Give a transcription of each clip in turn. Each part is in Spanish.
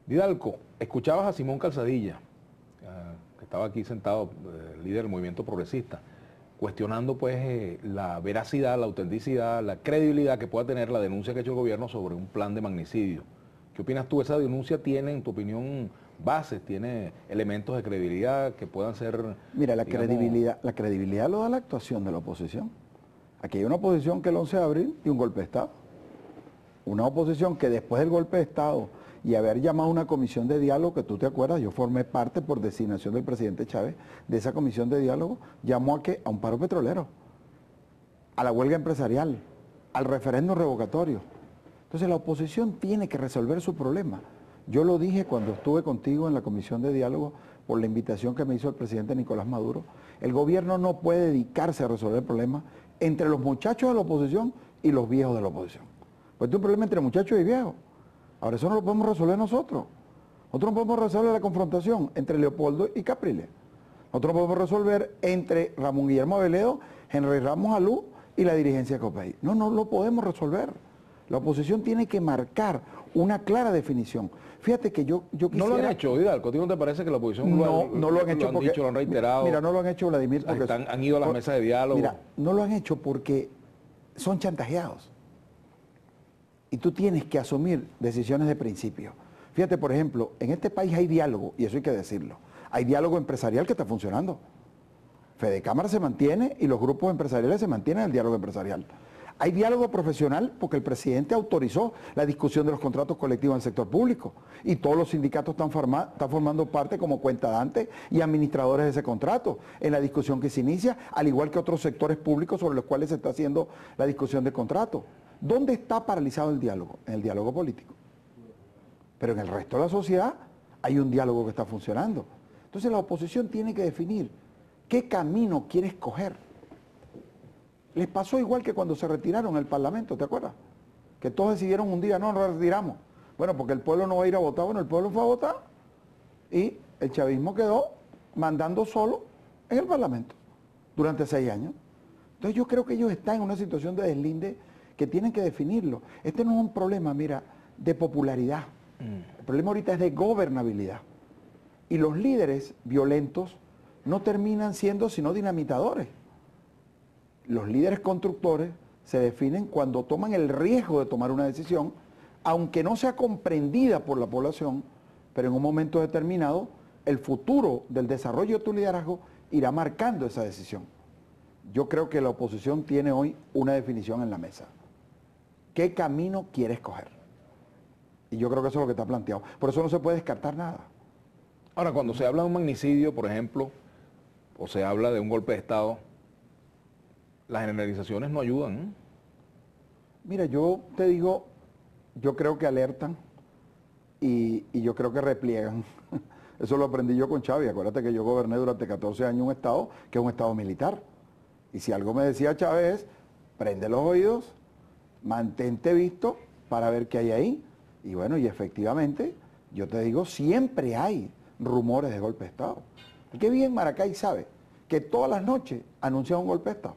Didalgo, escuchabas a Simón Calzadilla, que estaba aquí sentado, líder del movimiento progresista, cuestionando pues la veracidad, la autenticidad, la credibilidad que pueda tener la denuncia que ha hecho el gobierno sobre un plan de magnicidio. ¿Qué opinas tú? ¿Esa denuncia tiene, en tu opinión, bases, tiene elementos de credibilidad que puedan ser... Mira, la digamos, credibilidad lo da la actuación de la oposición. Aquí hay una oposición que el 11 de abril dio un golpe de Estado. Una oposición que después del golpe de Estado y haber llamado a una comisión de diálogo, que tú te acuerdas, yo formé parte por designación del presidente Chávez de esa comisión de diálogo, llamó a un paro petrolero, a la huelga empresarial, al referéndum revocatorio. Entonces la oposición tiene que resolver su problema. Yo lo dije cuando estuve contigo en la comisión de diálogo por la invitación que me hizo el presidente Nicolás Maduro. El gobierno no puede dedicarse a resolver el problema entre los muchachos de la oposición y los viejos de la oposición. Pues es un problema entre muchachos y viejos. Ahora eso no lo podemos resolver nosotros. Nosotros no podemos resolver la confrontación entre Leopoldo y Capriles. Nosotros no podemos resolver entre Ramón Guillermo Aveledo, Henry Ramos Alú y la dirigencia de Copey. No, no lo podemos resolver. La oposición tiene que marcar una clara definición. Fíjate que yo quisiera... No lo han hecho, Didalgo. ¿A ti no te parece que la oposición no lo han hecho porque... dicho, lo han reiterado? Mira, no lo han hecho, Vladimir, porque... Han ido a las mesas de diálogo. Mira, no lo han hecho porque son chantajeados. Y tú tienes que asumir decisiones de principio. Fíjate, por ejemplo, en este país hay diálogo, y eso hay que decirlo. Hay diálogo empresarial que está funcionando. Fedecámara se mantiene y los grupos empresariales se mantienen en el diálogo empresarial. Hay diálogo profesional porque el presidente autorizó la discusión de los contratos colectivos en el sector público y todos los sindicatos están formando parte como cuentadantes y administradores de ese contrato en la discusión que se inicia, al igual que otros sectores públicos sobre los cuales se está haciendo la discusión de contrato. ¿Dónde está paralizado el diálogo? En el diálogo político. Pero en el resto de la sociedad hay un diálogo que está funcionando. Entonces la oposición tiene que definir qué camino quiere escoger. Les pasó igual que cuando se retiraron del Parlamento, ¿te acuerdas? Que todos decidieron un día, no, nos retiramos. Bueno, porque el pueblo no va a ir a votar, bueno, el pueblo fue a votar y el chavismo quedó mandando solo en el Parlamento durante 6 años. Entonces yo creo que ellos están en una situación de deslinde que tienen que definirlo. Este no es un problema, mira, de popularidad. El problema ahorita es de gobernabilidad. Y los líderes violentos no terminan siendo sino dinamitadores. Los líderes constructores se definen cuando toman el riesgo de tomar una decisión, aunque no sea comprendida por la población, pero en un momento determinado el futuro del desarrollo de tu liderazgo irá marcando esa decisión. Yo creo que la oposición tiene hoy una definición en la mesa. ¿Qué camino quiere escoger? Y yo creo que eso es lo que está planteado. Por eso no se puede descartar nada. Ahora, cuando se habla de un magnicidio, por ejemplo, o se habla de un golpe de Estado, las generalizaciones no ayudan, ¿eh? Mira, yo te digo, yo creo que alertan y yo creo que repliegan. Eso lo aprendí yo con Chávez. Acuérdate que yo goberné durante 14 años un estado que es un estado militar. Y si algo me decía Chávez es, prende los oídos, mantente visto para ver qué hay ahí. Y bueno, y efectivamente, yo te digo, siempre hay rumores de golpe de Estado. Qué bien Maracay sabe que todas las noches anuncian un golpe de Estado.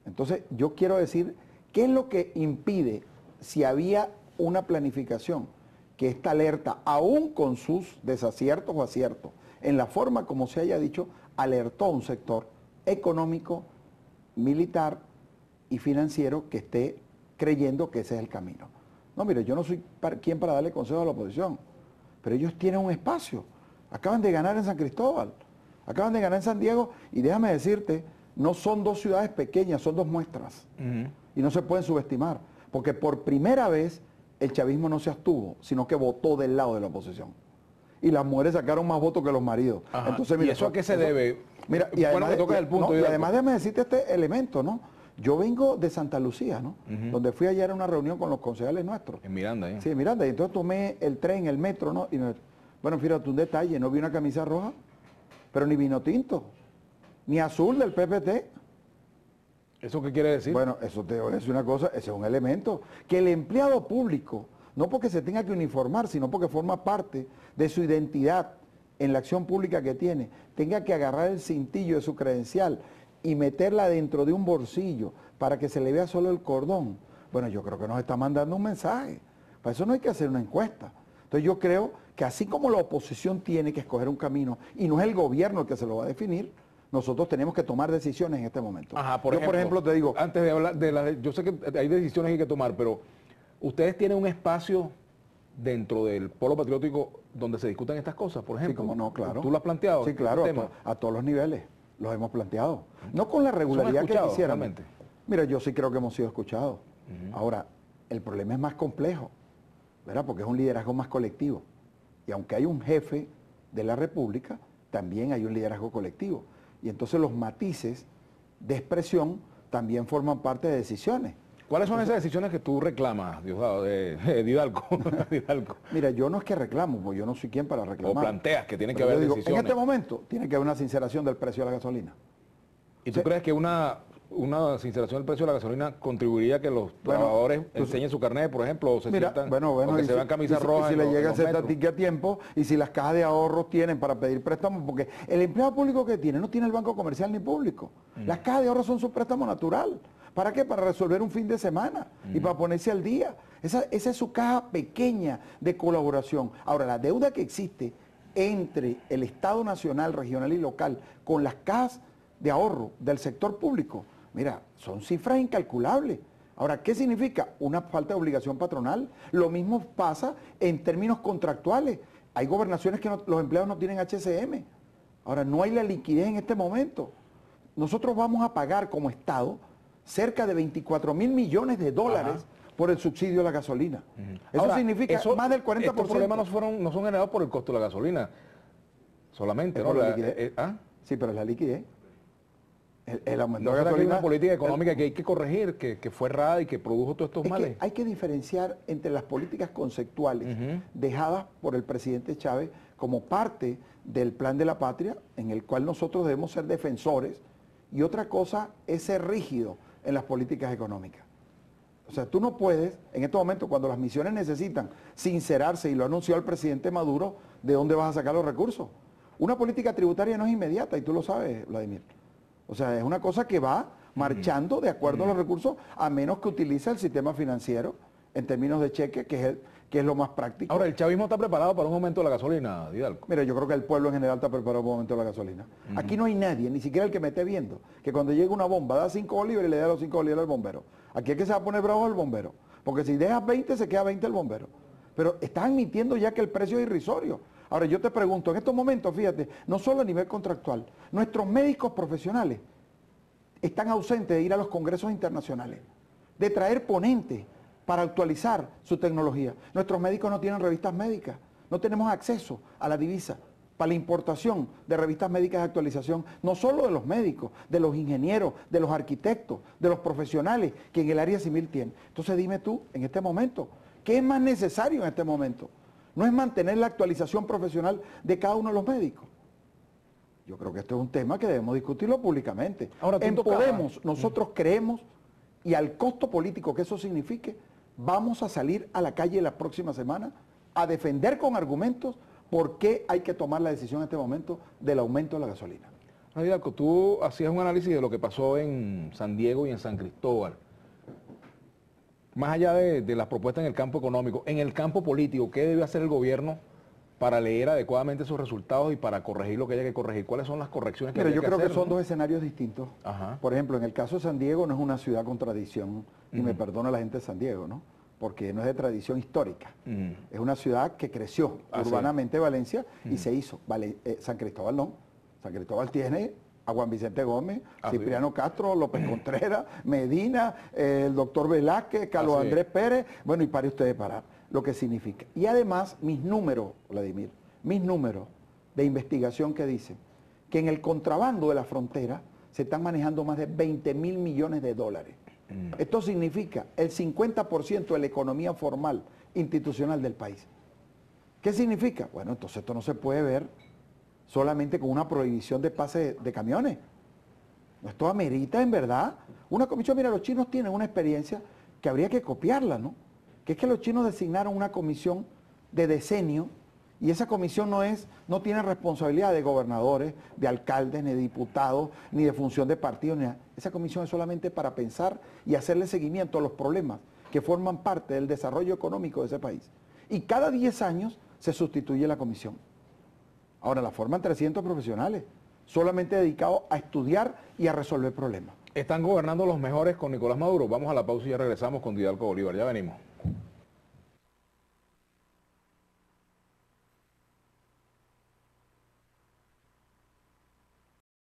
Entonces, yo quiero decir, ¿qué es lo que impide, si había una planificación, que esta alerta, aún con sus desaciertos o aciertos, en la forma como se haya dicho, alertó a un sector económico, militar y financiero que esté creyendo que ese es el camino? No, mire, yo no soy quien para darle consejo a la oposición, pero ellos tienen un espacio. Acaban de ganar en San Cristóbal, acaban de ganar en San Diego, y déjame decirte, no son 2 ciudades pequeñas, son 2 muestras. Y no se pueden subestimar, porque por primera vez el chavismo no se abstuvo, sino que votó del lado de la oposición. Y las mujeres sacaron más votos que los maridos. Entonces, mira, ¿y eso a qué se debe? Mira, y además, y además déjame decirte este elemento, ¿no? Yo vengo de Santa Lucía, ¿no? Donde fui ayer a una reunión con los concejales nuestros. En Miranda, ¿eh? Sí, en Miranda. Y entonces tomé el tren, el metro, ¿no? Y bueno, fíjate un detalle, no vi una camisa roja, pero ni vino tinto, ni azul del PPT. ¿Eso qué quiere decir? Bueno, eso te voy a decir una cosa, ese es un elemento. Que el empleado público, no porque se tenga que uniformar, sino porque forma parte de su identidad en la acción pública que tiene, tenga que agarrar el cintillo de su credencial y meterla dentro de un bolsillo para que se le vea solo el cordón. Bueno, yo creo que nos está mandando un mensaje. Para eso no hay que hacer una encuesta. Entonces yo creo que así como la oposición tiene que escoger un camino, y no es el gobierno el que se lo va a definir, nosotros tenemos que tomar decisiones en este momento. Ajá, Yo, por ejemplo, te digo... Antes de hablar yo sé que hay decisiones que hay que tomar, pero ustedes tienen un espacio dentro del polo patriótico donde se discutan estas cosas, por ejemplo. Sí, cómo no, claro. ¿Tú lo has planteado? Sí, claro, tema? a todos los niveles los hemos planteado. No con la regularidad que quisiéramos. Realmente? Mira, yo sí creo que hemos sido escuchados. Ahora, el problema es más complejo, ¿verdad? Porque es un liderazgo más colectivo. Y aunque hay un jefe de la República, también hay un liderazgo colectivo. Y entonces los matices de expresión también forman parte de decisiones. ¿Cuáles son esas decisiones que tú reclamas, Didalgo? Didalgo? Mira, yo no es que reclamo, porque yo no soy quien para reclamar. O planteas que tiene que Pero haber yo digo, decisiones. en este momento tiene que haber una sinceración del precio de la gasolina. ¿Y tú crees que una sinceración del precio de la gasolina contribuiría a que los trabajadores enseñen su carnet, por ejemplo, o se sientan, o que se vean camisas rojas? Y si le llega ese tatique a tiempo, y si las cajas de ahorros tienen para pedir préstamos, porque el empleado público que tiene no tiene el banco comercial ni público. Las cajas de ahorros son su préstamo natural. ¿Para qué? Para resolver un fin de semana y para ponerse al día. Esa es su caja pequeña de colaboración. Ahora, la deuda que existe entre el Estado nacional, regional y local con las cajas de ahorro del sector público, mira, son cifras incalculables. Ahora, ¿qué significa? Una falta de obligación patronal. Lo mismo pasa en términos contractuales. Hay gobernaciones que los empleados no tienen HCM. Ahora, no hay la liquidez en este momento. Nosotros vamos a pagar como Estado cerca de 24.000 millones de dólares por el subsidio a la gasolina. Eso ahora, significa más del 40%. Estos problemas no son generados por el costo de la gasolina solamente, ¿no? Por la liquidez. Sí, pero es la liquidez. El aumento de la gasolina. Hay una política económica que hay que corregir, que fue errada y que produjo todos estos males. Hay que diferenciar entre las políticas conceptuales dejadas por el presidente Chávez como parte del plan de la patria, en el cual nosotros debemos ser defensores, y otra cosa es ser rígido en las políticas económicas. O sea, tú no puedes, en este momento, cuando las misiones necesitan sincerarse, y lo ha anunciado el presidente Maduro, ¿de dónde vas a sacar los recursos? Una política tributaria no es inmediata, y tú lo sabes, Vladimir. O sea, es una cosa que va marchando de acuerdo a los recursos, a menos que utilice el sistema financiero en términos de cheque, que es lo más práctico. Ahora, ¿el chavismo está preparado para un aumento de la gasolina, Didalgo? Mira, yo creo que el pueblo en general está preparado para un aumento de la gasolina. Aquí no hay nadie, ni siquiera el que me esté viendo, que cuando llegue una bomba da 5 bolívares y le da los 5 bolívares al bombero. Aquí es que se va a poner bravo el bombero, porque si dejas 20 se queda 20 el bombero. Pero están admitiendo ya que el precio es irrisorio. Ahora, yo te pregunto, en estos momentos, fíjate, no solo a nivel contractual, nuestros médicos profesionales están ausentes de ir a los congresos internacionales, de traer ponentes para actualizar su tecnología. Nuestros médicos no tienen revistas médicas, no tenemos acceso a la divisa para la importación de revistas médicas de actualización, no solo de los médicos, de los ingenieros, de los arquitectos, de los profesionales que en el área civil tienen. Entonces dime tú, en este momento, ¿qué es más necesario en este momento? No es mantener la actualización profesional de cada uno de los médicos. Yo creo que esto es un tema que debemos discutirlo públicamente. Ahora, en Podemos, nosotros creemos, y al costo político que eso signifique, vamos a salir a la calle la próxima semana a defender con argumentos por qué hay que tomar la decisión en este momento del aumento de la gasolina. Didalgo, tú hacías un análisis de lo que pasó en San Diego y en San Cristóbal. Más allá de las propuestas en el campo económico, en el campo político, ¿qué debe hacer el gobierno para leer adecuadamente esos resultados y para corregir lo que haya que corregir? ¿Cuáles son las correcciones que hay que hacer? Yo creo que son dos escenarios distintos. Ajá. Por ejemplo, en el caso de San Diego no es una ciudad con tradición, y me perdona la gente de San Diego, ¿no? Porque no es de tradición histórica. Es una ciudad que creció urbanamente Valencia y se hizo. San Cristóbal no. San Cristóbal tiene a Juan Vicente Gómez, Cipriano Castro, López Contreras, Medina, el doctor Velázquez, Carlos Andrés Pérez, bueno, y pare usted de parar, lo que significa. Y además, mis números, Vladimir, mis números de investigación que dicen que en el contrabando de la frontera se están manejando más de 20.000 millones de dólares. Esto significa el 50% de la economía formal institucional del país. ¿Qué significa? Bueno, entonces esto no se puede ver solamente con una prohibición de pase de camiones. Esto amerita, en verdad, una comisión. Mira, los chinos tienen una experiencia que habría que copiarla, ¿no? Que es que los chinos designaron una comisión de decenio, y esa comisión no tiene responsabilidad de gobernadores, de alcaldes, ni de diputados, ni de función de partidos, ni nada. Esa comisión es solamente para pensar y hacerle seguimiento a los problemas que forman parte del desarrollo económico de ese país. Y cada 10 años se sustituye la comisión. Ahora la forman 300 profesionales, solamente dedicados a estudiar y a resolver problemas. Están gobernando los mejores con Nicolás Maduro. Vamos a la pausa y ya regresamos con Didalgo Bolívar. Ya venimos.